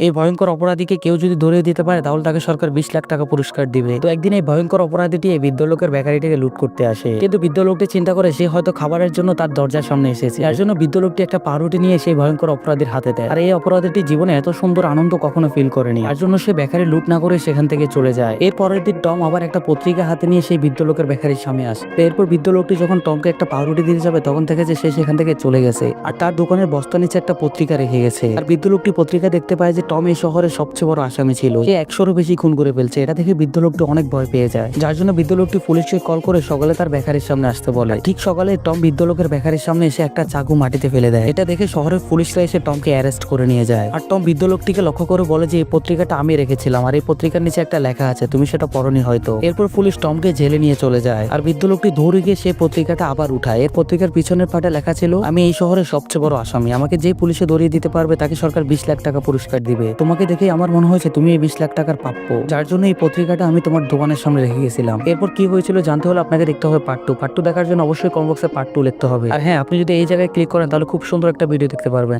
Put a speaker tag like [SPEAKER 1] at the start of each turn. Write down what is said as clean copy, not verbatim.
[SPEAKER 1] এই ভয়ঙ্কর অপরাধীকে কেউ যদি ধরিয়ে দিতে পারে তাহলে তাকে সরকার 20 লাখ টাকা পুরস্কার দিবে। তো একদিন এই ভয়ঙ্কর অপরাধীটি এই বৃদ্ধ লোকের বেকারিটিকে লুট করতে আসে, কিন্তু বৃদ্ধ লোকটি চিন্তা করে সে হয়তো খাবারের জন্য তার দরজার সামনে এসেছে। যার জন্য বৃদ্ধ লোকটি একটা পাউরুটি নিয়ে সেই ভয়ঙ্কর অপরাধীর হাতে দেয়। আর এই অপরাধীটি জীবনে এত সুন্দর আনন্দ কখনো ফিল করেনি। তার জন্য সে বেকারি লুট না করে সেখান থেকে চলে যায়। এর পরের দিন টম আবার একটা পত্রিকা হাতে নিয়ে সেই বৃদ্ধ লোকের বেকারির সামনে আসে। তো এরপর বৃদ্ধ লোকটি যখন টমকে একটা পাউরুটি দিতে যাবে তখন থেকে যে সে সেখান থেকে চলে গেছে আর তার দোকানের বস্তা নিচে একটা পত্রিকা রেখে গেছে। আর বৃদ্ধ লোকটি পত্রিকা দেখতে পায় যে টম এই শহরের সবচেয়ে বড় আসামি ছিল, সে 100-রও বেশি খুন করে ফেলছে। এটা দেখে বৃদ্ধ লোকটি অনেক ভয় পেয়ে যায়, যার জন্য বৃদ্ধ লোকটি পুলিশকে কল করে সকালে তার বেকারির সামনে আসতে বলে। ঠিক সকালে টম বৃদ্ধ লোকের বেকারির সামনে এসে একটা চাকু মাটিতে ফেলে দেয়। এটা দেখে শহরের পুলিশরা এসে টমকে অ্যারেস্ট করে নিয়ে যায়। আর টম বৃদ্ধ লোকটিকে লক্ষ্য করে বলে যে এই পত্রিকাটা আমি রেখেছিলাম আর এই পত্রিকার নিচে একটা লেখা আছে, তুমি সেটা পড়নি হয়তো। এরপর পুলিশ টমকে জেলে নিয়ে চলে যায় আর বৃদ্ধ লোকটি দৌড়ে গিয়ে সেই পত্রিকাটা আবার উঠায়। এর পত্রিকার পিছনের পাটে লেখা ছিল, আমি এই শহরের সবচেয়ে বড় আসামি, আমাকে যে পুলিশে ধরিয়ে দিতে পারবে তাকে সরকার 20 লাখ টাকা পুরস্কার দিবে। তোমাকে দেখে আমার মনে হয়েছে তুমি এই 20 লাখ টাকার প্রাপ্য, যার জন্য এই পত্রিকাটা আমি তোমার দোকানের সামনে রেখে গেছিলাম। এরপর কি হয়েছিল জানতে হলে আপনাকে দেখতে হবে পার্ট 2 দেখার জন্য অবশ্যই কমেন্ট বক্সে পার্ট 2 লিখতে হবে। আর হ্যাঁ, আপনি যদি এই জায়গায় ক্লিক করেন তাহলে খুব সুন্দর একটা ভিডিও দেখতে পারবেন।